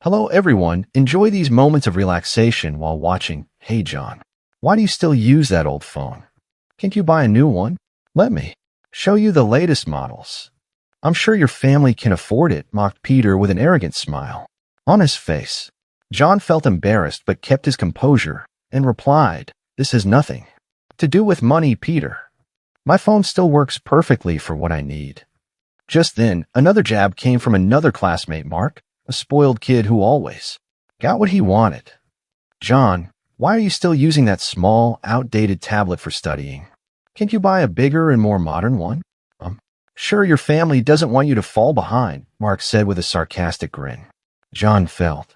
Hello, everyone. Enjoy these moments of relaxation while watching Hey John. Why do you still use that old phone? Can't you buy a new one? Let me show you the latest models. I'm sure your family can afford it, mocked Peter with an arrogant smile on his face. John felt embarrassed but kept his composure and replied, "This has nothing to do with money, Peter. My phone still works perfectly for what I need." Just then, another jab came from another classmate, Mark, a spoiled kid who always got what he wanted. "John, why are you still using that small, outdated tablet for studying? Can't you buy a bigger and more modern one?" Sure, your family doesn't want you to fall behind," Mark said with a sarcastic grin. John felt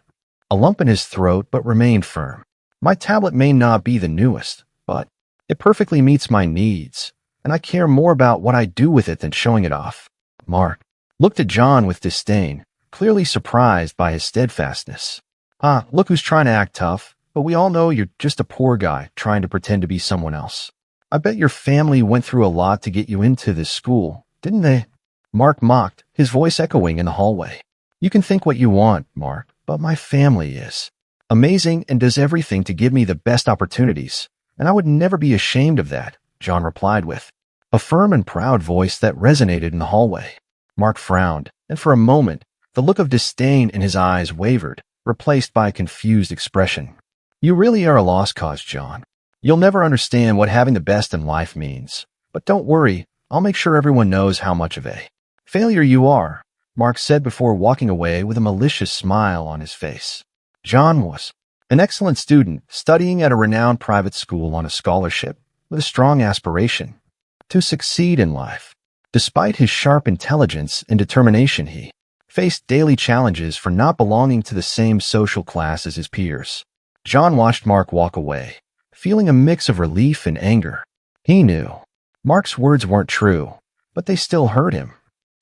a lump in his throat but remained firm. "My tablet may not be the newest, but it perfectly meets my needs, and I care more about what I do with it than showing it off." Mark looked at John with disdain, clearly surprised by his steadfastness. Look who's trying to act tough, but we all know you're just a poor guy trying to pretend to be someone else. I bet your family went through a lot to get you into this school, didn't they?" Mark mocked, his voice echoing in the hallway. "You can think what you want, Mark, but my family is amazing and does everything to give me the best opportunities, and I would never be ashamed of that," John replied with a firm and proud voice that resonated in the hallway. Mark frowned, and for a moment, the look of disdain in his eyes wavered, replaced by a confused expression. "You really are a lost cause, John. You'll never understand what having the best in life means. But don't worry, I'll make sure everyone knows how much of a failure you are," Mark said before walking away with a malicious smile on his face. John was an excellent student, studying at a renowned private school on a scholarship, with a strong aspiration to succeed in life. Despite his sharp intelligence and determination, he faced daily challenges for not belonging to the same social class as his peers. John watched Mark walk away, feeling a mix of relief and anger. He knew Mark's words weren't true, but they still hurt him.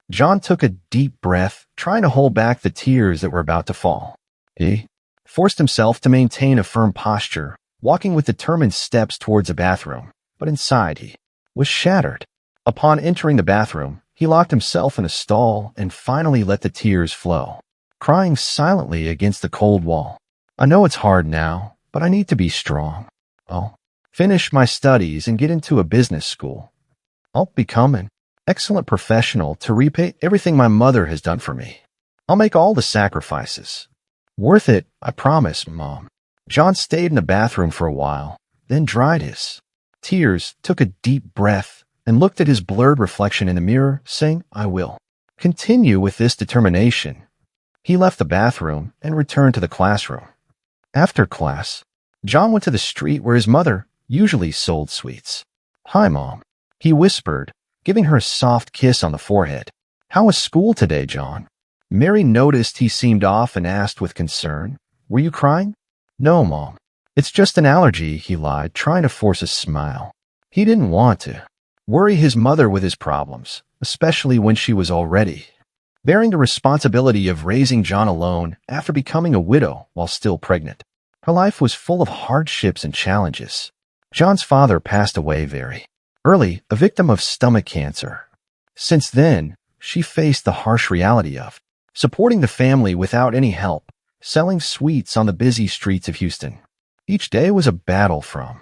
John took a deep breath, trying to hold back the tears that were about to fall. He forced himself to maintain a firm posture, walking with determined steps towards a bathroom, but inside he was shattered. Upon entering the bathroom, he locked himself in a stall and finally let the tears flow, crying silently against the cold wall. "I know it's hard now, but I need to be strong. I'll finish my studies and get into a business school. I'll become an excellent professional to repay everything my mother has done for me. I'll make all the sacrifices. Worth it, I promise, Mom." John stayed in the bathroom for a while, then dried his tears, took a deep breath, and looked at his blurred reflection in the mirror, saying, "I will continue with this determination." He left the bathroom and returned to the classroom. After class, John went to the street where his mother usually sold sweets. "Hi, Mom," he whispered, giving her a soft kiss on the forehead. "How was school today, John?" Mary noticed he seemed off and asked with concern, "Were you crying?" "No, Mom. It's just an allergy," he lied, trying to force a smile. He didn't want to worry his mother with his problems, especially when she was already bearing the responsibility of raising John alone after becoming a widow while still pregnant. Her life was full of hardships and challenges. John's father passed away very early, a victim of stomach cancer. Since then, she faced the harsh reality of supporting the family without any help, selling sweets on the busy streets of Houston. Each day was a battle from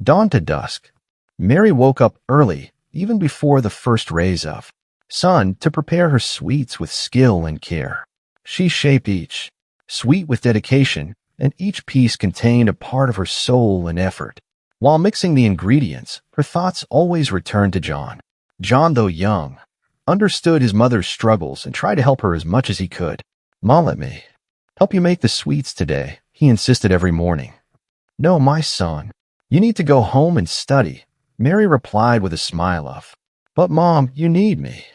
dawn to dusk. Mary woke up early, even before the first rays of sun, to prepare her sweets with skill and care. She shaped each sweet with dedication, and each piece contained a part of her soul and effort. While mixing the ingredients, her thoughts always returned to John. John, though young, understood his mother's struggles and tried to help her as much as he could. "Mom, let me help you make the sweets today," he insisted every morning. "No, my son, you need to go home and study," Mary replied with a smile of, "But Mom, you need me.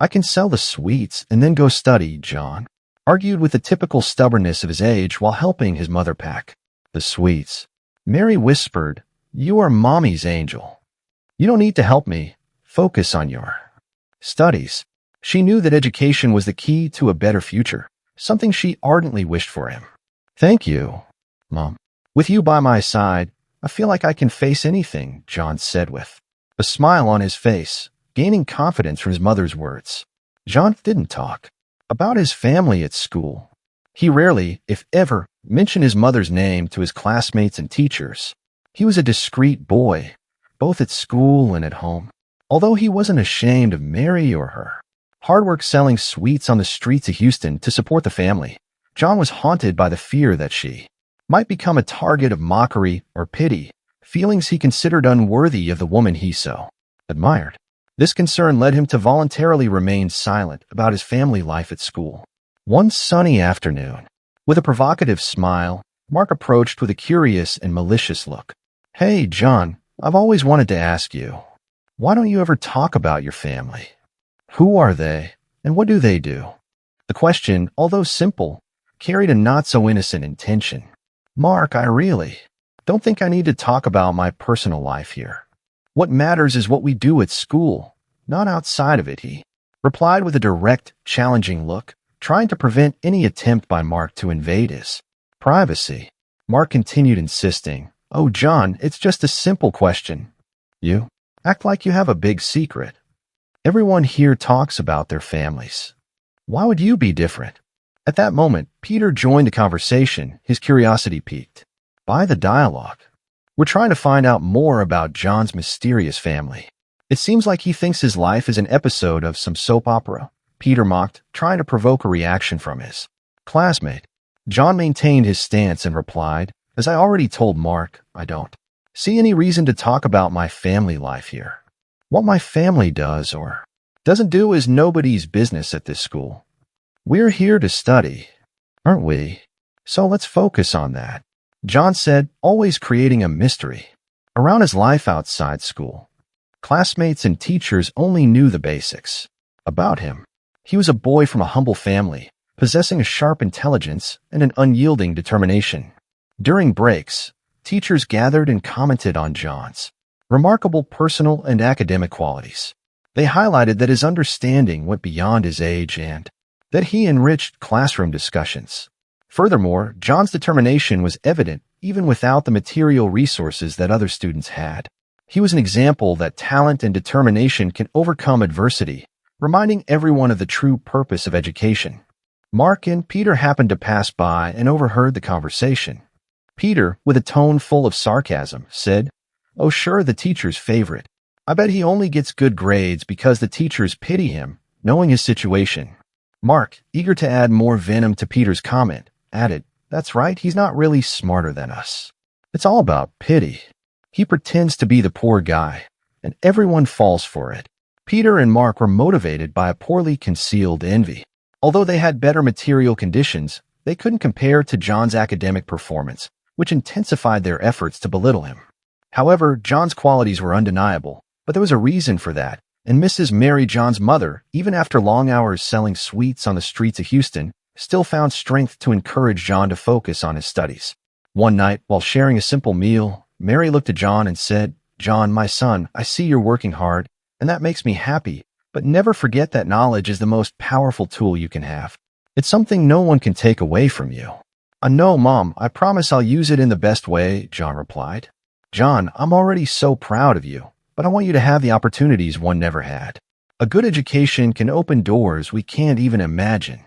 I can sell the sweets and then go study," John argued with the typical stubbornness of his age while helping his mother pack the sweets. Mary whispered, "You are Mommy's angel. You don't need to help me. Focus on your studies." She knew that education was the key to a better future, something she ardently wished for him. "Thank you, Mom. With you by my side, I feel like I can face anything," John said with a smile on his face, gaining confidence from his mother's words. John didn't talk about his family at school. He rarely, if ever, mentioned his mother's name to his classmates and teachers. He was a discreet boy, both at school and at home. Although he wasn't ashamed of Mary or her hard work selling sweets on the streets of Houston to support the family, John was haunted by the fear that she might become a target of mockery or pity, feelings he considered unworthy of the woman he so admired. This concern led him to voluntarily remain silent about his family life at school. One sunny afternoon, with a provocative smile, Mark approached with a curious and malicious look. "Hey, John, I've always wanted to ask you, why don't you ever talk about your family? Who are they, and what do they do?" The question, although simple, carried a not-so-innocent intention. "Mark, I really don't think I need to talk about my personal life here. What matters is what we do at school, not outside of it," he replied with a direct, challenging look, trying to prevent any attempt by Mark to invade his privacy. Mark continued insisting, "Oh, John, it's just a simple question. You act like you have a big secret. Everyone here talks about their families. Why would you be different?" At that moment, Peter joined the conversation, his curiosity piqued by the dialogue. "We're trying to find out more about John's mysterious family. It seems like he thinks his life is an episode of some soap opera," Peter mocked, trying to provoke a reaction from his classmate. John maintained his stance and replied, "As I already told Mark, I don't see any reason to talk about my family life here. What my family does or doesn't do is nobody's business at this school. We're here to study, aren't we? So let's focus on that," John said, always creating a mystery around his life outside school. Classmates and teachers only knew the basics about him. He was a boy from a humble family, possessing a sharp intelligence and an unyielding determination. During breaks, teachers gathered and commented on John's remarkable personal and academic qualities. They highlighted that his understanding went beyond his age and that he enriched classroom discussions. Furthermore, John's determination was evident even without the material resources that other students had. He was an example that talent and determination can overcome adversity, reminding everyone of the true purpose of education. Mark and Peter happened to pass by and overheard the conversation. Peter, with a tone full of sarcasm, said, "Oh, sure, the teacher's favorite. I bet he only gets good grades because the teachers pity him, knowing his situation." Mark, eager to add more venom to Peter's comment, added, "That's right, he's not really smarter than us. It's all about pity. He pretends to be the poor guy, and everyone falls for it." Peter and Mark were motivated by a poorly concealed envy. Although they had better material conditions, they couldn't compare to John's academic performance, which intensified their efforts to belittle him. However, John's qualities were undeniable, but there was a reason for that, and Mrs. Mary, John's mother, even after long hours selling sweets on the streets of Houston, still found strength to encourage John to focus on his studies. One night, while sharing a simple meal, Mary looked at John and said, "John, my son, I see you're working hard, and that makes me happy, but never forget that knowledge is the most powerful tool you can have. It's something no one can take away from you." "No, Mom, I promise I'll use it in the best way," John replied. "John, I'm already so proud of you, but I want you to have the opportunities one never had. A good education can open doors we can't even imagine.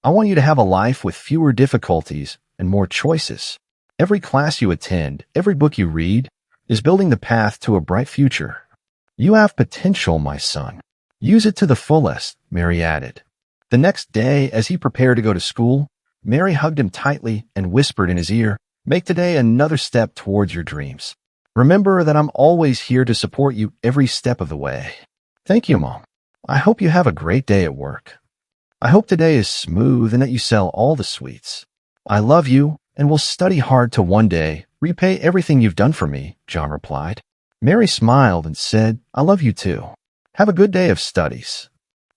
I want you to have a life with fewer difficulties and more choices. Every class you attend, every book you read, is building the path to a bright future. You have potential, my son. Use it to the fullest," Mary added. The next day, as he prepared to go to school, Mary hugged him tightly and whispered in his ear, "Make today another step towards your dreams. Remember that I'm always here to support you every step of the way." "Thank you, Mom. I hope you have a great day at work. I hope today is smooth and that you sell all the sweets. I love you and will study hard to one day repay everything you've done for me," John replied. Mary smiled and said, "I love you too. Have a good day of studies.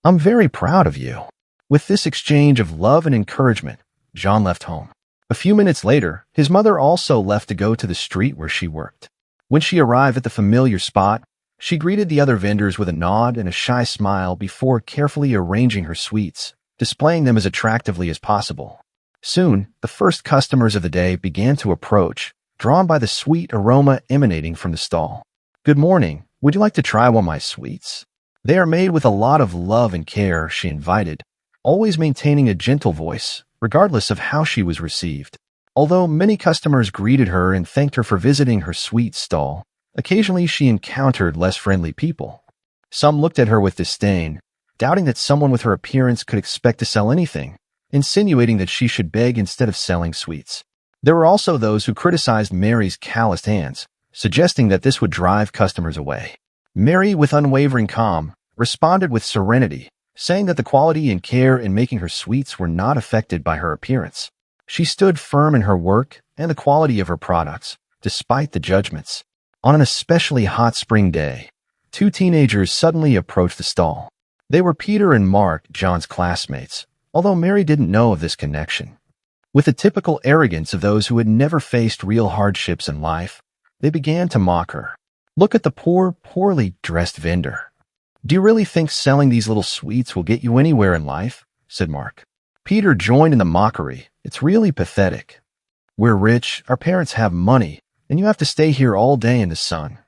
I'm very proud of you." With this exchange of love and encouragement, John left home. A few minutes later, his mother also left to go to the street where she worked. When she arrived at the familiar spot, she greeted the other vendors with a nod and a shy smile before carefully arranging her sweets, displaying them as attractively as possible. Soon, the first customers of the day began to approach, drawn by the sweet aroma emanating from the stall. "Good morning. Would you like to try one of my sweets? They are made with a lot of love and care," she invited, always maintaining a gentle voice regardless of how she was received. Although many customers greeted her and thanked her for visiting her sweet stall, occasionally she encountered less friendly people. Some looked at her with disdain, doubting that someone with her appearance could expect to sell anything, insinuating that she should beg instead of selling sweets. There were also those who criticized Mary's calloused hands, suggesting that this would drive customers away. Mary, with unwavering calm, responded with serenity, saying that the quality and care in making her sweets were not affected by her appearance. She stood firm in her work and the quality of her products, despite the judgments. On an especially hot spring day, two teenagers suddenly approached the stall. They were Peter and Mark, John's classmates, although Mary didn't know of this connection. With the typical arrogance of those who had never faced real hardships in life, they began to mock her. "Look at the poor, poorly dressed vendor. Do you really think selling these little sweets will get you anywhere in life?" said Mark. Peter joined in the mockery. "It's really pathetic. We're rich, our parents have money, and you have to stay here all day in the sun.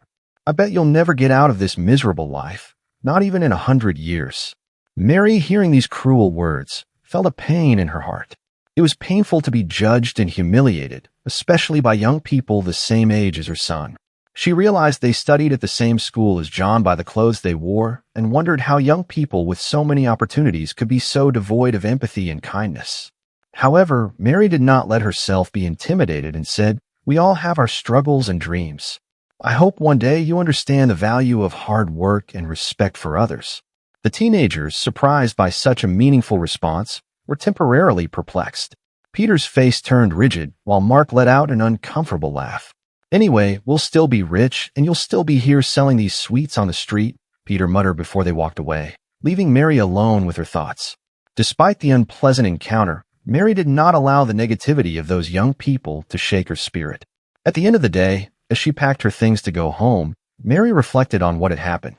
I bet you'll never get out of this miserable life, not even in 100 years. Mary, hearing these cruel words, felt a pain in her heart. It was painful to be judged and humiliated, especially by young people the same age as her son. She realized they studied at the same school as John by the clothes they wore, and wondered how young people with so many opportunities could be so devoid of empathy and kindness. However, Mary did not let herself be intimidated and said, "We all have our struggles and dreams. I hope one day you understand the value of hard work and respect for others." The teenagers, surprised by such a meaningful response, were temporarily perplexed. Peter's face turned rigid, while Mark let out an uncomfortable laugh. "Anyway, we'll still be rich, and you'll still be here selling these sweets on the street," Peter muttered before they walked away, leaving Mary alone with her thoughts. Despite the unpleasant encounter, Mary did not allow the negativity of those young people to shake her spirit. At the end of the day, as she packed her things to go home, Mary reflected on what had happened.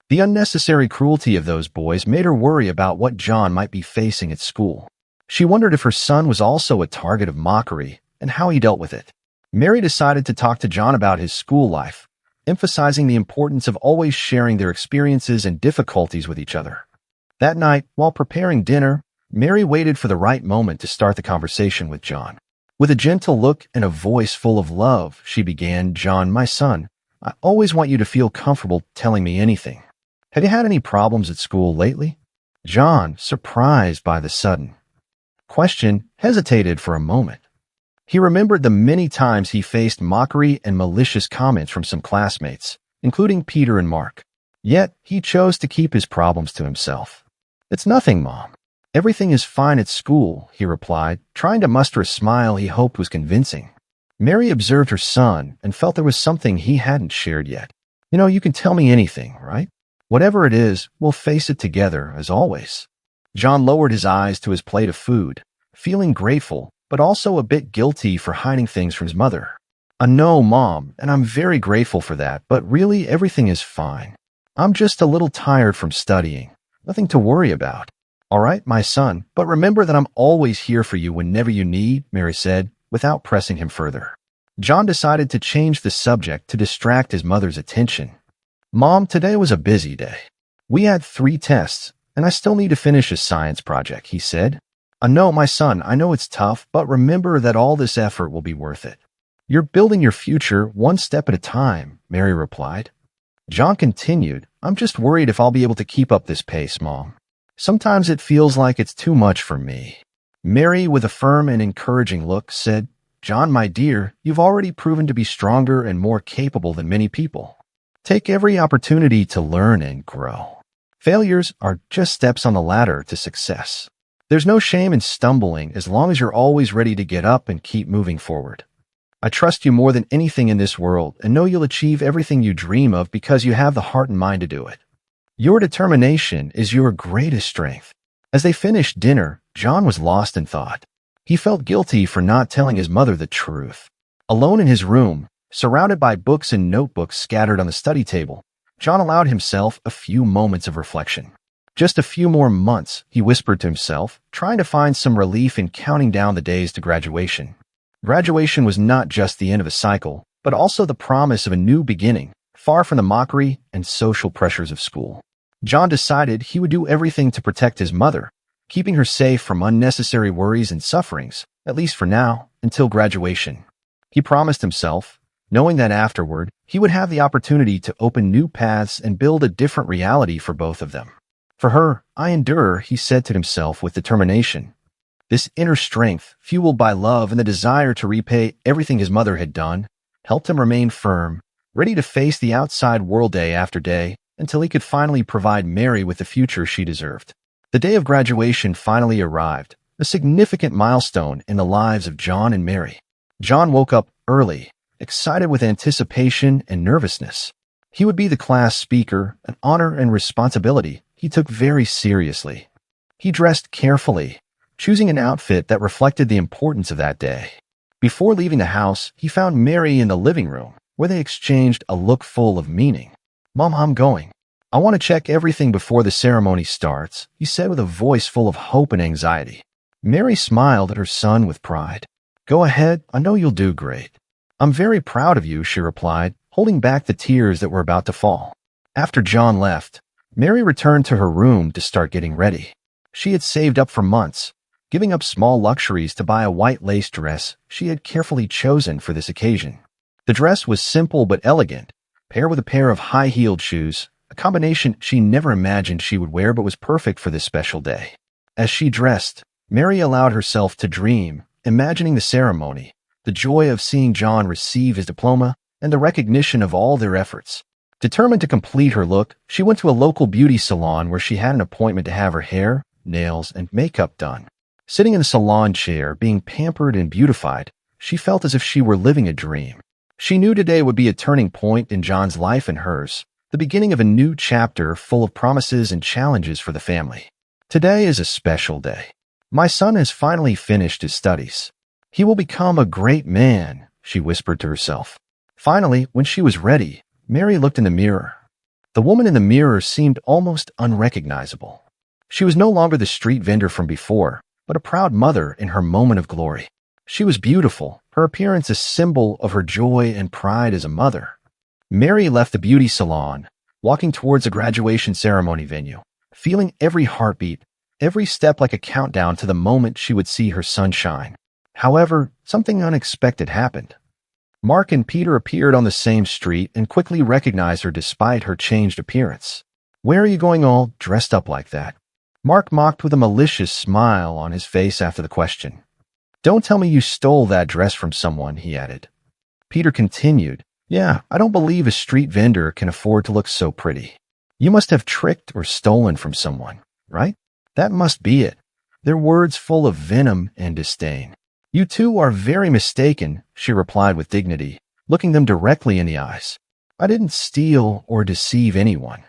The unnecessary cruelty of those boys made her worry about what John might be facing at school. She wondered if her son was also a target of mockery and how he dealt with it. Mary decided to talk to John about his school life, emphasizing the importance of always sharing their experiences and difficulties with each other. That night, while preparing dinner, Mary waited for the right moment to start the conversation with John. With a gentle look and a voice full of love, she began, "John, my son, I always want you to feel comfortable telling me anything. Have you had any problems at school lately?" John, surprised by the sudden question, hesitated for a moment. He remembered the many times he faced mockery and malicious comments from some classmates, including Peter and Mark. Yet, he chose to keep his problems to himself. "It's nothing, Mom. Everything is fine at school," he replied, trying to muster a smile he hoped was convincing. Mary observed her son and felt there was something he hadn't shared yet. "You know, you can tell me anything, right? Whatever it is, we'll face it together, as always." John lowered his eyes to his plate of food, feeling grateful, but also a bit guilty for hiding things from his mother. "I know, Mom, and I'm very grateful for that, but really everything is fine. I'm just a little tired from studying. Nothing to worry about." "All right, my son, but remember that I'm always here for you whenever you need," Mary said, without pressing him further. John decided to change the subject to distract his mother's attention. "Mom, today was a busy day. We had 3 tests, and I still need to finish a science project," he said. "I know, my son, I know it's tough, but remember that all this effort will be worth it. You're building your future one step at a time," Mary replied. John continued, "I'm just worried if I'll be able to keep up this pace, Mom. Sometimes it feels like it's too much for me." Mary, with a firm and encouraging look, said, "John, my dear, you've already proven to be stronger and more capable than many people. Take every opportunity to learn and grow. Failures are just steps on the ladder to success. There's no shame in stumbling as long as you're always ready to get up and keep moving forward. I trust you more than anything in this world and know you'll achieve everything you dream of because you have the heart and mind to do it. Your determination is your greatest strength." As they finished dinner, John was lost in thought. He felt guilty for not telling his mother the truth. Alone in his room, surrounded by books and notebooks scattered on the study table, John allowed himself a few moments of reflection. "Just a few more months," he whispered to himself, trying to find some relief in counting down the days to graduation. Graduation was not just the end of a cycle, but also the promise of a new beginning, far from the mockery and social pressures of school. John decided he would do everything to protect his mother, keeping her safe from unnecessary worries and sufferings, at least for now, until graduation. He promised himself, knowing that afterward, he would have the opportunity to open new paths and build a different reality for both of them. For her, I endure, he said to himself with determination. This inner strength, fueled by love and the desire to repay everything his mother had done, helped him remain firm, ready to face the outside world day after day, until he could finally provide Mary with the future she deserved. The day of graduation finally arrived, a significant milestone in the lives of John and Mary. John woke up early, excited with anticipation and nervousness. He would be the class speaker, an honor and responsibility he took very seriously. He dressed carefully, choosing an outfit that reflected the importance of that day. Before leaving the house, he found Mary in the living room, where they exchanged a look full of meaning. "Mom, I'm going. I want to check everything before the ceremony starts," he said with a voice full of hope and anxiety. Mary smiled at her son with pride. "Go ahead, I know you'll do great." "I'm very proud of you," she replied, holding back the tears that were about to fall. After John left, Mary returned to her room to start getting ready. She had saved up for months, giving up small luxuries to buy a white lace dress she had carefully chosen for this occasion. The dress was simple but elegant, paired with a pair of high-heeled shoes, a combination she never imagined she would wear but was perfect for this special day. As she dressed, Mary allowed herself to dream, imagining the ceremony, the joy of seeing John receive his diploma, and the recognition of all their efforts. Determined to complete her look, she went to a local beauty salon where she had an appointment to have her hair, nails, and makeup done. Sitting in the salon chair, being pampered and beautified, she felt as if she were living a dream. She knew today would be a turning point in John's life and hers, the beginning of a new chapter full of promises and challenges for the family. "Today is a special day. My son has finally finished his studies. He will become a great man," she whispered to herself. Finally, when she was ready, Mary looked in the mirror. The woman in the mirror seemed almost unrecognizable. She was no longer the street vendor from before, but a proud mother in her moment of glory. She was beautiful, her appearance a symbol of her joy and pride as a mother. Mary left the beauty salon, walking towards a graduation ceremony venue, feeling every heartbeat, every step like a countdown to the moment she would see her son shine. However, something unexpected happened. Mark and Peter appeared on the same street and quickly recognized her despite her changed appearance. "Where are you going all dressed up like that?" Mark mocked with a malicious smile on his face after the question. "Don't tell me you stole that dress from someone," he added. Peter continued, "Yeah, I don't believe a street vendor can afford to look so pretty. You must have tricked or stolen from someone, right? That must be it." Their words full of venom and disdain. "You two are very mistaken," she replied with dignity, looking them directly in the eyes. "I didn't steal or deceive anyone.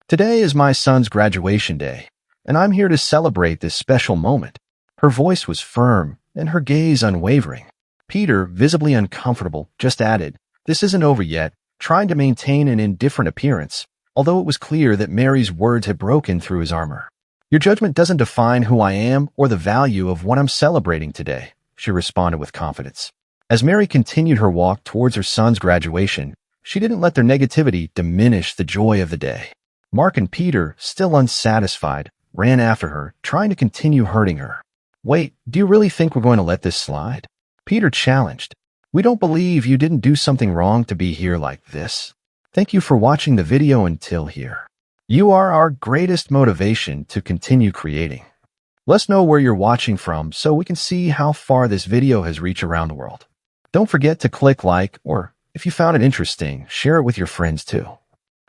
Today is my son's graduation day, and I'm here to celebrate this special moment." Her voice was firm and her gaze unwavering. Peter, visibly uncomfortable, just added, "This isn't over yet," trying to maintain an indifferent appearance, although it was clear that Mary's words had broken through his armor. "Your judgment doesn't define who I am or the value of what I'm celebrating today," she responded with confidence. As Mary continued her walk towards her son's graduation, she didn't let their negativity diminish the joy of the day. Mark and Peter, still unsatisfied, ran after her, trying to continue hurting her. "Wait, do you really think we're going to let this slide?" Peter challenged. "We don't believe you didn't do something wrong to be here like this. Thank you for watching the video until here. You are our greatest motivation to continue creating. Let us know where you're watching from so we can see how far this video has reached around the world. Don't forget to click like, or if you found it interesting, share it with your friends too.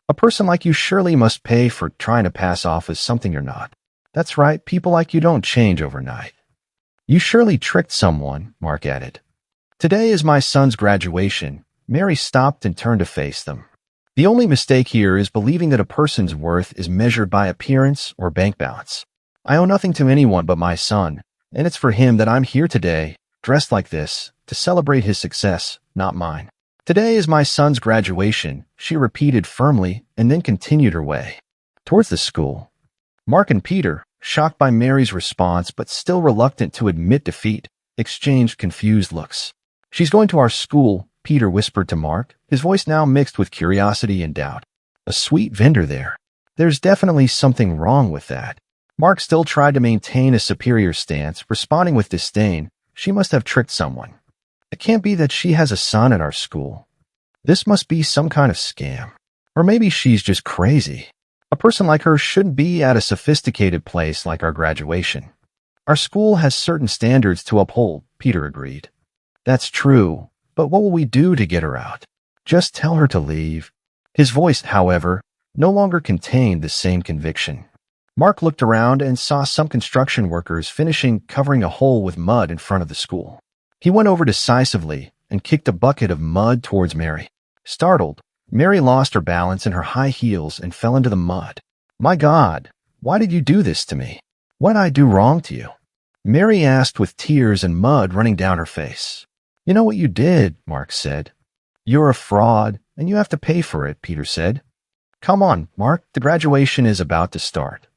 A person like you surely must pay for trying to pass off as something you're not. That's right, people like you don't change overnight." "You surely tricked someone," Mark added. "Today is my son's graduation." Mary stopped and turned to face them. "The only mistake here is believing that a person's worth is measured by appearance or bank balance. I owe nothing to anyone but my son, and it's for him that I'm here today, dressed like this, to celebrate his success, not mine. Today is my son's graduation," she repeated firmly and then continued her way towards the school. Mark and Peter, shocked by Mary's response but still reluctant to admit defeat, exchanged confused looks. "She's going to our school," Peter whispered to Mark, his voice now mixed with curiosity and doubt. "A sweet vendor there. There's definitely something wrong with that." Mark still tried to maintain a superior stance, responding with disdain. She must have tricked someone. It can't be that she has a son at our school. This must be some kind of scam. Or maybe she's just crazy. A person like her shouldn't be at a sophisticated place like our graduation. Our school has certain standards to uphold, Peter agreed. That's true, but what will we do to get her out? Just tell her to leave. His voice, however, no longer contained the same conviction. Mark looked around and saw some construction workers finishing covering a hole with mud in front of the school. He went over decisively and kicked a bucket of mud towards Mary. Startled, Mary lost her balance in her high heels and fell into the mud. My God, why did you do this to me? What did I do wrong to you? Mary asked with tears and mud running down her face. You know what you did, Mark said. You're a fraud, and you have to pay for it, Peter said. Come on, Mark, the graduation is about to start.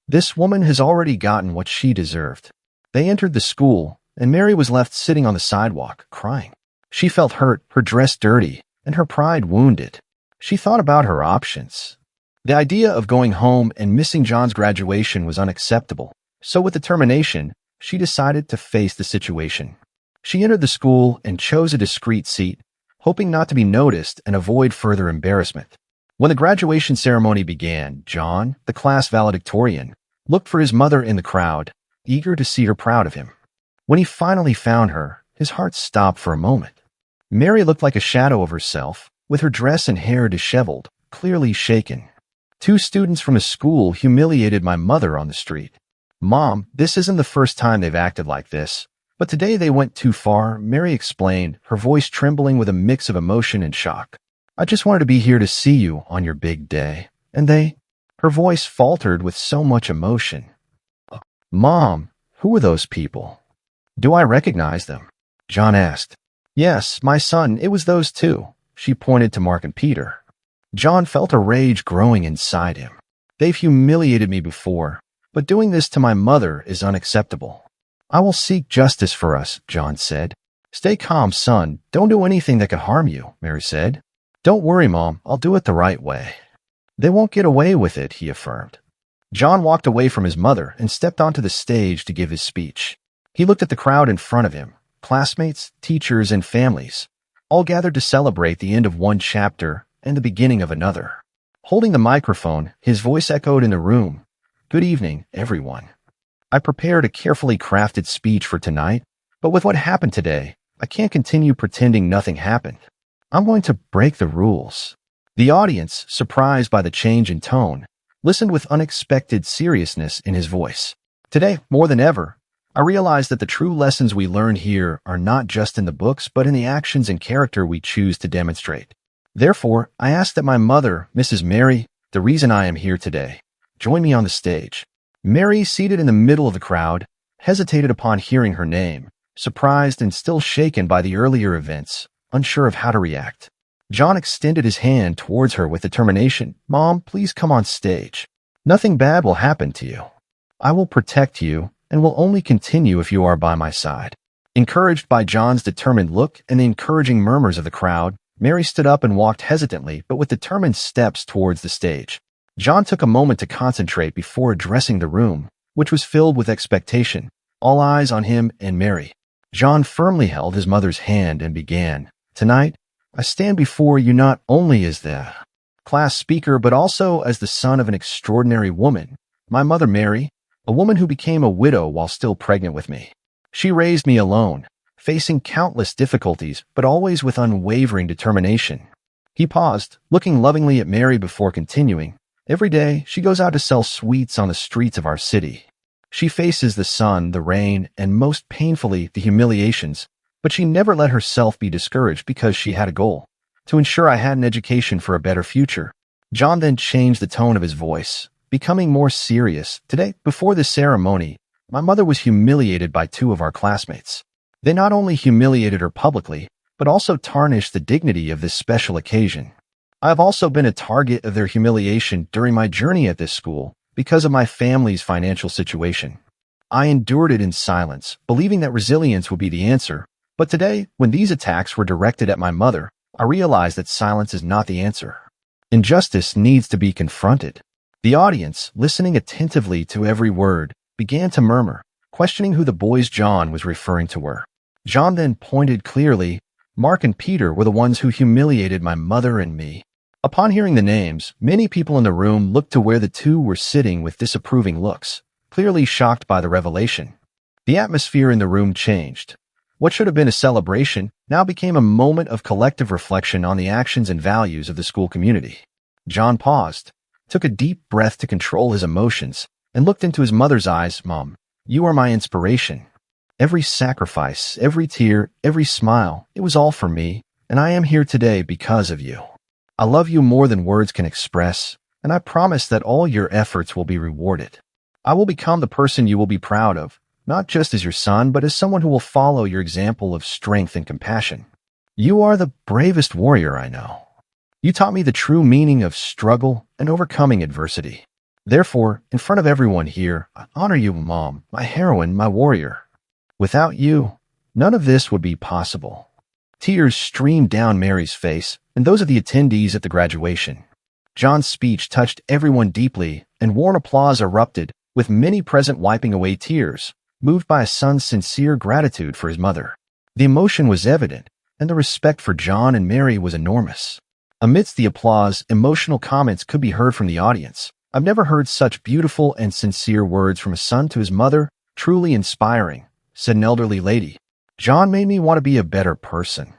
This woman has already gotten what she deserved. They entered the school, and Mary was left sitting on the sidewalk, crying. She felt hurt, her dress dirty, and her pride wounded. She thought about her options. The idea of going home and missing John's graduation was unacceptable, so with determination, she decided to face the situation. She entered the school and chose a discreet seat, hoping not to be noticed and avoid further embarrassment. When the graduation ceremony began, John, the class valedictorian, looked for his mother in the crowd, eager to see her proud of him. When he finally found her, his heart stopped for a moment. Mary looked like a shadow of herself, with her dress and hair disheveled, clearly shaken. 2 students from his school humiliated my mother on the street. Mom, this isn't the first time they've acted like this, but today they went too far, Mary explained, her voice trembling with a mix of emotion and shock. I just wanted to be here to see you on your big day. And they... Her voice faltered with so much emotion. Mom, who were those people? Do I recognize them? John asked. Yes, my son, it was those 2. She pointed to Mark and Peter. John felt a rage growing inside him. They've humiliated me before, but doing this to my mother is unacceptable. I will seek justice for us, John said. Stay calm, son. Don't do anything that could harm you, Mary said. Don't worry, Mom. I'll do it the right way. They won't get away with it, he affirmed. John walked away from his mother and stepped onto the stage to give his speech. He looked at the crowd in front of him, classmates, teachers, and families, all gathered to celebrate the end of one chapter and the beginning of another. Holding the microphone, his voice echoed in the room. Good evening, everyone. I prepared a carefully crafted speech for tonight, but with what happened today, I can't continue pretending nothing happened. I'm going to break the rules. The audience, surprised by the change in tone, listened with unexpected seriousness in his voice. Today, more than ever, I realized that the true lessons we learn here are not just in the books, but in the actions and character we choose to demonstrate. Therefore, I ask that my mother, Mrs. Mary, the reason I am here today, join me on the stage. Mary, seated in the middle of the crowd, hesitated upon hearing her name, surprised and still shaken by the earlier events, unsure of how to react. John extended his hand towards her with determination. Mom, please come on stage. Nothing bad will happen to you. I will protect you and will only continue if you are by my side. Encouraged by John's determined look and the encouraging murmurs of the crowd, Mary stood up and walked hesitantly but with determined steps towards the stage. John took a moment to concentrate before addressing the room, which was filled with expectation, all eyes on him and Mary. John firmly held his mother's hand and began, Tonight, I stand before you not only as the class speaker, but also as the son of an extraordinary woman, my mother Mary, a woman who became a widow while still pregnant with me. She raised me alone, facing countless difficulties, but always with unwavering determination. He paused, looking lovingly at Mary before continuing. Every day, she goes out to sell sweets on the streets of our city. She faces the sun, the rain, and most painfully, the humiliations, but she never let herself be discouraged because she had a goal, to ensure I had an education for a better future. John then changed the tone of his voice, becoming more serious. Today, before the ceremony, my mother was humiliated by 2 of our classmates. They not only humiliated her publicly, but also tarnished the dignity of this special occasion. I have also been a target of their humiliation during my journey at this school because of my family's financial situation. I endured it in silence, believing that resilience would be the answer. But today, when these attacks were directed at my mother, I realized that silence is not the answer. Injustice needs to be confronted. The audience, listening attentively to every word, began to murmur, questioning who the boys John was referring to were. John then pointed clearly. Mark and Peter were the ones who humiliated my mother and me. Upon hearing the names, many people in the room looked to where the two were sitting with disapproving looks, clearly shocked by the revelation. The atmosphere in the room changed. What should have been a celebration now became a moment of collective reflection on the actions and values of the school community. John paused, took a deep breath to control his emotions, and looked into his mother's eyes. Mom, you are my inspiration. Every sacrifice, every tear, every smile, it was all for me, and I am here today because of you. I love you more than words can express, and I promise that all your efforts will be rewarded. I will become the person you will be proud of, not just as your son, but as someone who will follow your example of strength and compassion. You are the bravest warrior I know. You taught me the true meaning of struggle and overcoming adversity. Therefore, in front of everyone here, I honor you, Mom, my heroine, my warrior. Without you, none of this would be possible. Tears streamed down Mary's face and those of the attendees at the graduation. John's speech touched everyone deeply, and warm applause erupted, with many present wiping away tears, moved by a son's sincere gratitude for his mother. The emotion was evident, and the respect for John and Mary was enormous. Amidst the applause, emotional comments could be heard from the audience. I've never heard such beautiful and sincere words from a son to his mother. Truly inspiring, said an elderly lady. John made me want to be a better person.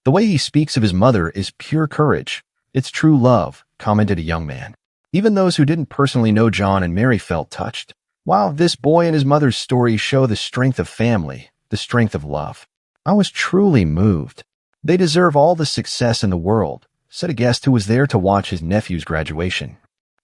The way he speaks of his mother is pure courage. It's true love, commented a young man. Even those who didn't personally know John and Mary felt touched. Wow, this boy and his mother's story show the strength of family, the strength of love. I was truly moved. They deserve all the success in the world, said a guest who was there to watch his nephew's graduation.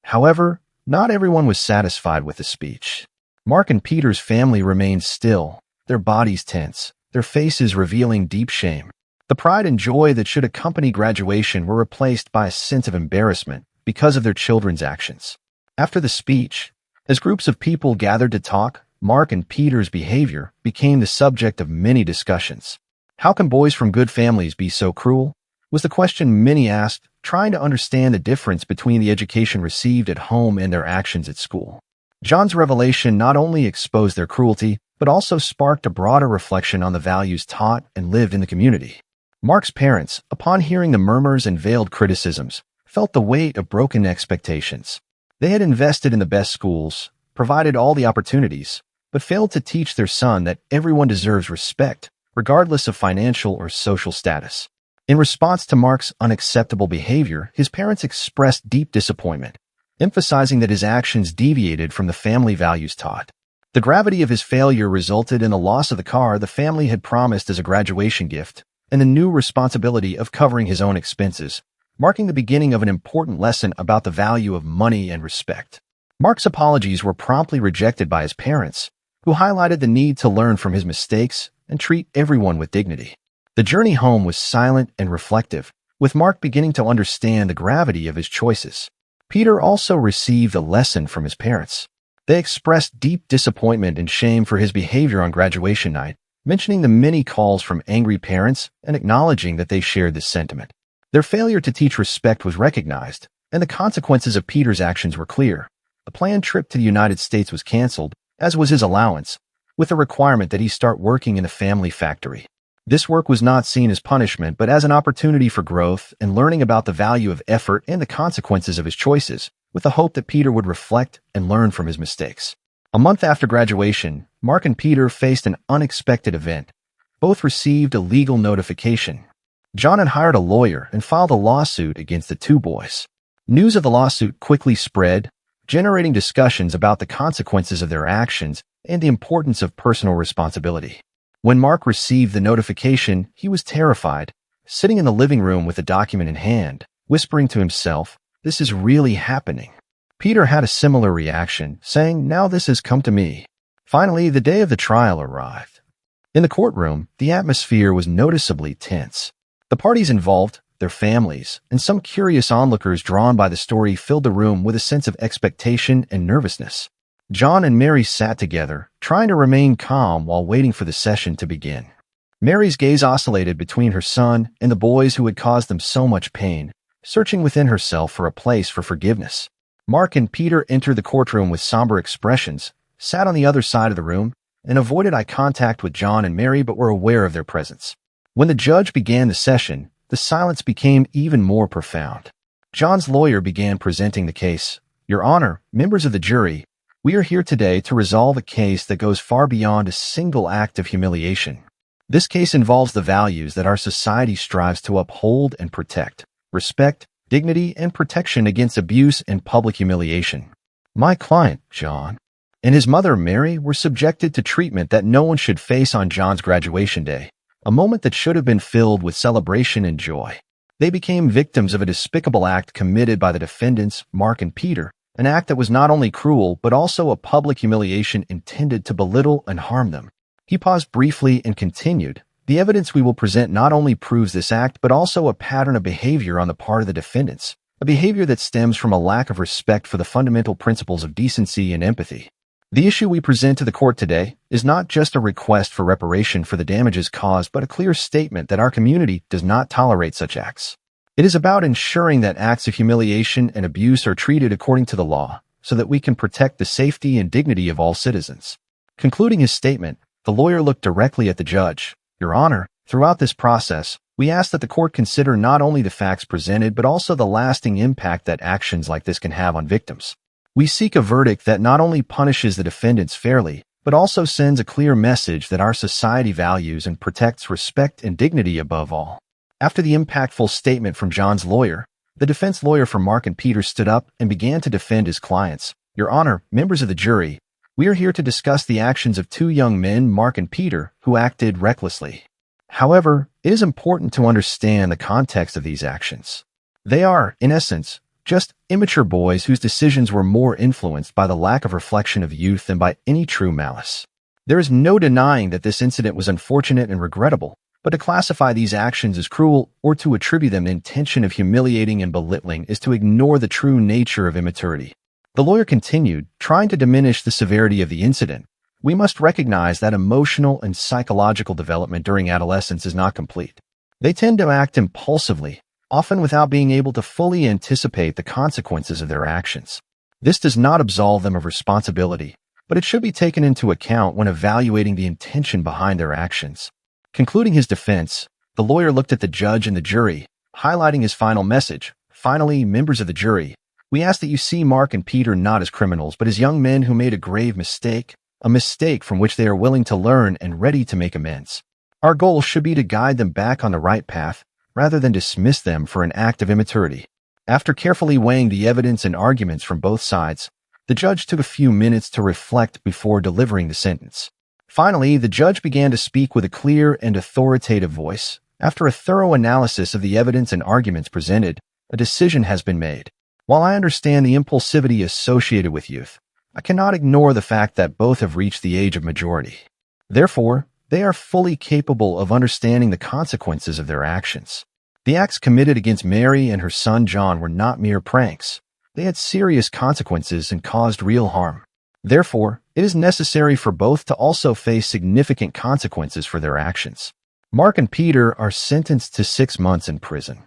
However, not everyone was satisfied with the speech. Mark and Peter's family remained still, their bodies tense, their faces revealing deep shame. The pride and joy that should accompany graduation were replaced by a sense of embarrassment because of their children's actions. After the speech, as groups of people gathered to talk, Mark and Peter's behavior became the subject of many discussions. How can boys from good families be so cruel? Was the question many asked, trying to understand the difference between the education received at home and their actions at school. John's revelation not only exposed their cruelty, but also sparked a broader reflection on the values taught and lived in the community. Mark's parents, upon hearing the murmurs and veiled criticisms, felt the weight of broken expectations. They had invested in the best schools, provided all the opportunities, but failed to teach their son that everyone deserves respect, regardless of financial or social status. In response to Mark's unacceptable behavior, his parents expressed deep disappointment, emphasizing that his actions deviated from the family values taught. The gravity of his failure resulted in the loss of the car the family had promised as a graduation gift, and the new responsibility of covering his own expenses, marking the beginning of an important lesson about the value of money and respect. Mark's apologies were promptly rejected by his parents, who highlighted the need to learn from his mistakes and treat everyone with dignity. The journey home was silent and reflective, with Mark beginning to understand the gravity of his choices. Peter also received a lesson from his parents. They expressed deep disappointment and shame for his behavior on graduation night, mentioning the many calls from angry parents and acknowledging that they shared this sentiment. Their failure to teach respect was recognized, and the consequences of Peter's actions were clear. A planned trip to the United States was canceled, as was his allowance, with a requirement that he start working in a family factory. This work was not seen as punishment, but as an opportunity for growth and learning about the value of effort and the consequences of his choices, with the hope that Peter would reflect and learn from his mistakes. A month after graduation, Mark and Peter faced an unexpected event. Both received a legal notification. John had hired a lawyer and filed a lawsuit against the two boys. News of the lawsuit quickly spread, generating discussions about the consequences of their actions and the importance of personal responsibility. When Mark received the notification, he was terrified, sitting in the living room with the document in hand, whispering to himself, "This is really happening." Peter had a similar reaction, saying, "Now this has come to me." Finally, the day of the trial arrived. In the courtroom, the atmosphere was noticeably tense. The parties involved, their families, and some curious onlookers drawn by the story filled the room with a sense of expectation and nervousness. John and Mary sat together, trying to remain calm while waiting for the session to begin. Mary's gaze oscillated between her son and the boys who had caused them so much pain, searching within herself for a place for forgiveness. Mark and Peter entered the courtroom with somber expressions, sat on the other side of the room, and avoided eye contact with John and Mary but were aware of their presence. When the judge began the session, the silence became even more profound. John's lawyer began presenting the case. Your Honor, members of the jury, we are here today to resolve a case that goes far beyond a single act of humiliation. This case involves the values that our society strives to uphold and protect: respect, dignity, and protection against abuse and public humiliation. My client, John, and his mother, Mary, were subjected to treatment that no one should face on John's graduation day, a moment that should have been filled with celebration and joy. They became victims of a despicable act committed by the defendants, Mark and Peter, an act that was not only cruel but also a public humiliation intended to belittle and harm them. He paused briefly and continued. The evidence we will present not only proves this act but also a pattern of behavior on the part of the defendants, a behavior that stems from a lack of respect for the fundamental principles of decency and empathy. The issue we present to the court today is not just a request for reparation for the damages caused, but a clear statement that our community does not tolerate such acts. It is about ensuring that acts of humiliation and abuse are treated according to the law, so that we can protect the safety and dignity of all citizens. Concluding his statement, the lawyer looked directly at the judge. Your Honor, throughout this process, we ask that the court consider not only the facts presented but also the lasting impact that actions like this can have on victims. We seek a verdict that not only punishes the defendants fairly, but also sends a clear message that our society values and protects respect and dignity above all. After the impactful statement from John's lawyer, the defense lawyer for Mark and Peter stood up and began to defend his clients. Your Honor, members of the jury, we are here to discuss the actions of two young men, Mark and Peter, who acted recklessly. However, it is important to understand the context of these actions. They are, in essence, just immature boys whose decisions were more influenced by the lack of reflection of youth than by any true malice. There is no denying that this incident was unfortunate and regrettable, but to classify these actions as cruel or to attribute them the intention of humiliating and belittling is to ignore the true nature of immaturity. The lawyer continued, trying to diminish the severity of the incident. We must recognize that emotional and psychological development during adolescence is not complete. They tend to act impulsively, often without being able to fully anticipate the consequences of their actions. This does not absolve them of responsibility, but it should be taken into account when evaluating the intention behind their actions. Concluding his defense, the lawyer looked at the judge and the jury, highlighting his final message. Finally, members of the jury, we ask that you see Mark and Peter not as criminals, but as young men who made a grave mistake, a mistake from which they are willing to learn and ready to make amends. Our goal should be to guide them back on the right path, rather than dismiss them for an act of immaturity. After carefully weighing the evidence and arguments from both sides, the judge took a few minutes to reflect before delivering the sentence. Finally, the judge began to speak with a clear and authoritative voice. After a thorough analysis of the evidence and arguments presented, a decision has been made. While I understand the impulsivity associated with youth, I cannot ignore the fact that both have reached the age of majority. Therefore, they are fully capable of understanding the consequences of their actions. The acts committed against Mary and her son John were not mere pranks. They had serious consequences and caused real harm. Therefore, it is necessary for both to also face significant consequences for their actions. Mark and Peter are sentenced to 6 months in prison.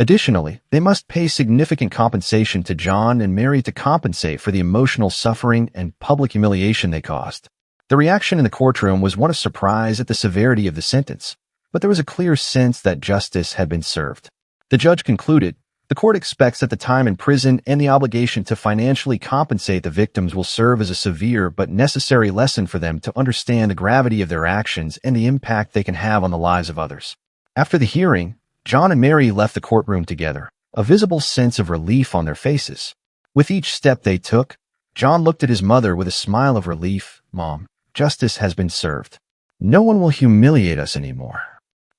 Additionally, they must pay significant compensation to John and Mary to compensate for the emotional suffering and public humiliation they caused. The reaction in the courtroom was one of surprise at the severity of the sentence, but there was a clear sense that justice had been served. The judge concluded, the court expects that the time in prison and the obligation to financially compensate the victims will serve as a severe but necessary lesson for them to understand the gravity of their actions and the impact they can have on the lives of others. After the hearing, John and Mary left the courtroom together, a visible sense of relief on their faces. With each step they took, John looked at his mother with a smile of relief. Mom, justice has been served. No one will humiliate us anymore.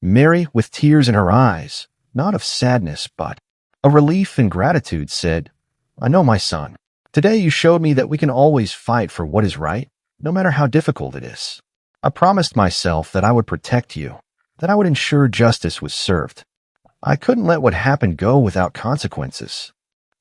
Mary, with tears in her eyes, not of sadness, but of relief and gratitude, said, I know, my son. Today you showed me that we can always fight for what is right, no matter how difficult it is. I promised myself that I would protect you, that I would ensure justice was served. I couldn't let what happened go without consequences.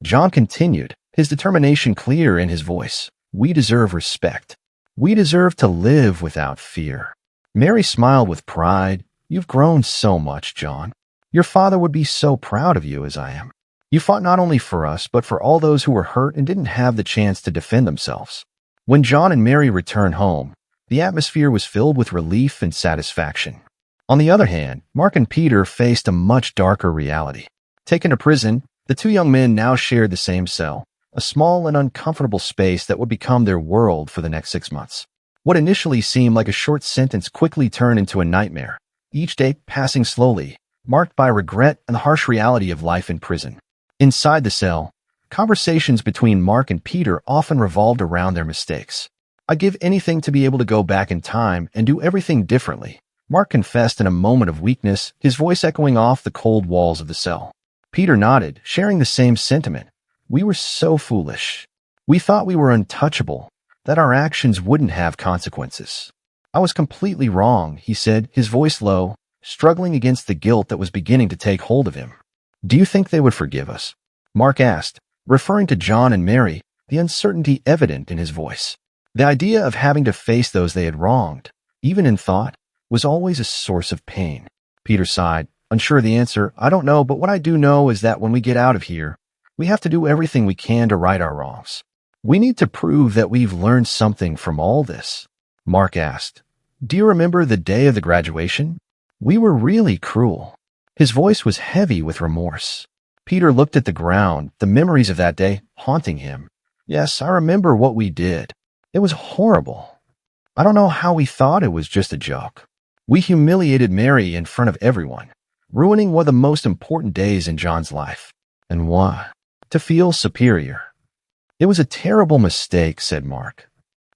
John continued, his determination clear in his voice. We deserve respect. We deserve to live without fear. Mary smiled with pride. You've grown so much, John. Your father would be so proud of you as I am. You fought not only for us, but for all those who were hurt and didn't have the chance to defend themselves. When John and Mary returned home, the atmosphere was filled with relief and satisfaction. On the other hand, Mark and Peter faced a much darker reality. Taken to prison, the two young men now shared the same cell, a small and uncomfortable space that would become their world for the next 6 months. What initially seemed like a short sentence quickly turned into a nightmare, each day passing slowly, marked by regret and the harsh reality of life in prison. Inside the cell, conversations between Mark and Peter often revolved around their mistakes. "I'd give anything to be able to go back in time and do everything differently," Mark confessed in a moment of weakness, his voice echoing off the cold walls of the cell. Peter nodded, sharing the same sentiment. "We were so foolish. We thought we were untouchable, that our actions wouldn't have consequences. I was completely wrong," he said, his voice low, struggling against the guilt that was beginning to take hold of him. "Do you think they would forgive us?" Mark asked, referring to John and Mary, the uncertainty evident in his voice. The idea of having to face those they had wronged, even in thought, was always a source of pain. Peter sighed, unsure of the answer. "I don't know, but what I do know is that when we get out of here, we have to do everything we can to right our wrongs. We need to prove that we've learned something from all this." Mark asked, "Do you remember the day of the graduation? We were really cruel." His voice was heavy with remorse. Peter looked at the ground, the memories of that day haunting him. "Yes, I remember what we did. It was horrible. I don't know how we thought it was just a joke. We humiliated Mary in front of everyone, ruining one of the most important days in John's life. And why? To feel superior. It was a terrible mistake," said Mark.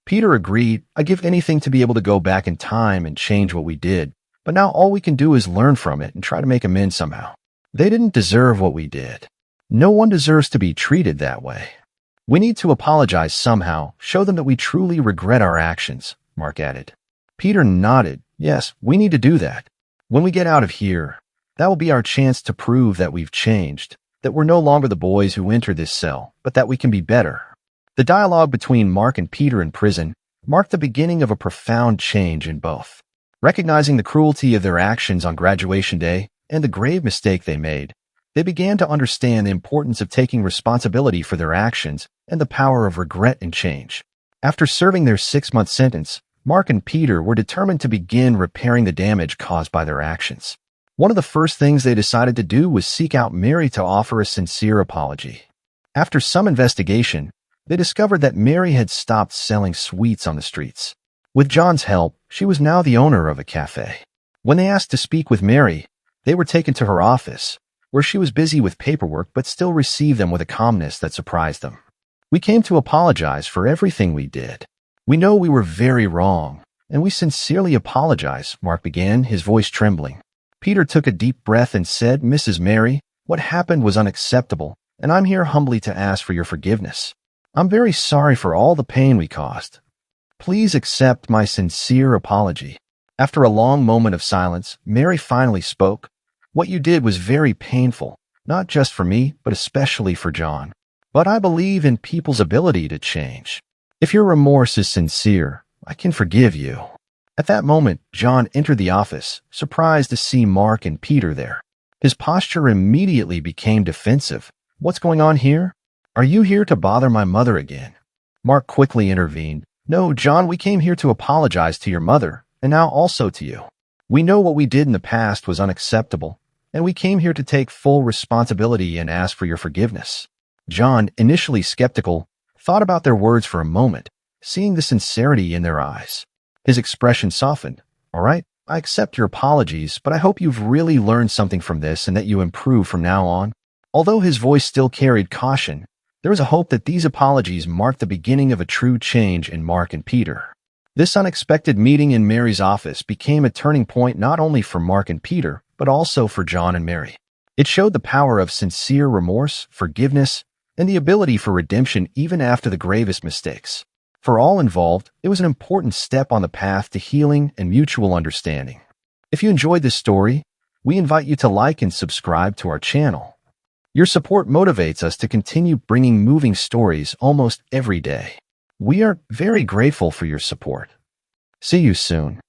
Peter agreed. "I'd give anything to be able to go back in time and change what we did, but now all we can do is learn from it and try to make amends somehow. They didn't deserve what we did. No one deserves to be treated that way. We need to apologize somehow, show them that we truly regret our actions," Mark added. Peter nodded. "Yes, we need to do that. When we get out of here, that will be our chance to prove that we've changed, that we're no longer the boys who entered this cell, but that we can be better." The dialogue between Mark and Peter in prison marked the beginning of a profound change in both. Recognizing the cruelty of their actions on graduation day and the grave mistake they made, they began to understand the importance of taking responsibility for their actions and the power of regret and change. After serving their 6-month sentence, Mark and Peter were determined to begin repairing the damage caused by their actions. One of the first things they decided to do was seek out Mary to offer a sincere apology. After some investigation, they discovered that Mary had stopped selling sweets on the streets. With John's help, she was now the owner of a cafe. When they asked to speak with Mary, they were taken to her office, where she was busy with paperwork but still received them with a calmness that surprised them. "We came to apologize for everything we did. We know we were very wrong, and we sincerely apologize," Mark began, his voice trembling. Peter took a deep breath and said, "Mrs. Mary, what happened was unacceptable, and I'm here humbly to ask for your forgiveness. I'm very sorry for all the pain we caused. Please accept my sincere apology." After a long moment of silence, Mary finally spoke. "What you did was very painful, not just for me, but especially for John. But I believe in people's ability to change. If your remorse is sincere, I can forgive you." At that moment, John entered the office, surprised to see Mark and Peter there. His posture immediately became defensive. "What's going on here? Are you here to bother my mother again?" Mark quickly intervened. "No, John, we came here to apologize to your mother, and now also to you. We know what we did in the past was unacceptable, and we came here to take full responsibility and ask for your forgiveness." John, initially skeptical, thought about their words for a moment, seeing the sincerity in their eyes. His expression softened. "All right, I accept your apologies, but I hope you've really learned something from this and that you improve from now on." Although his voice still carried caution, there was a hope that these apologies marked the beginning of a true change in Mark and Peter. This unexpected meeting in Mary's office became a turning point not only for Mark and Peter, but also for John and Mary. It showed the power of sincere remorse, forgiveness, and the ability for redemption even after the gravest mistakes. For all involved, it was an important step on the path to healing and mutual understanding. If you enjoyed this story, we invite you to like and subscribe to our channel. Your support motivates us to continue bringing moving stories almost every day. We are very grateful for your support. See you soon.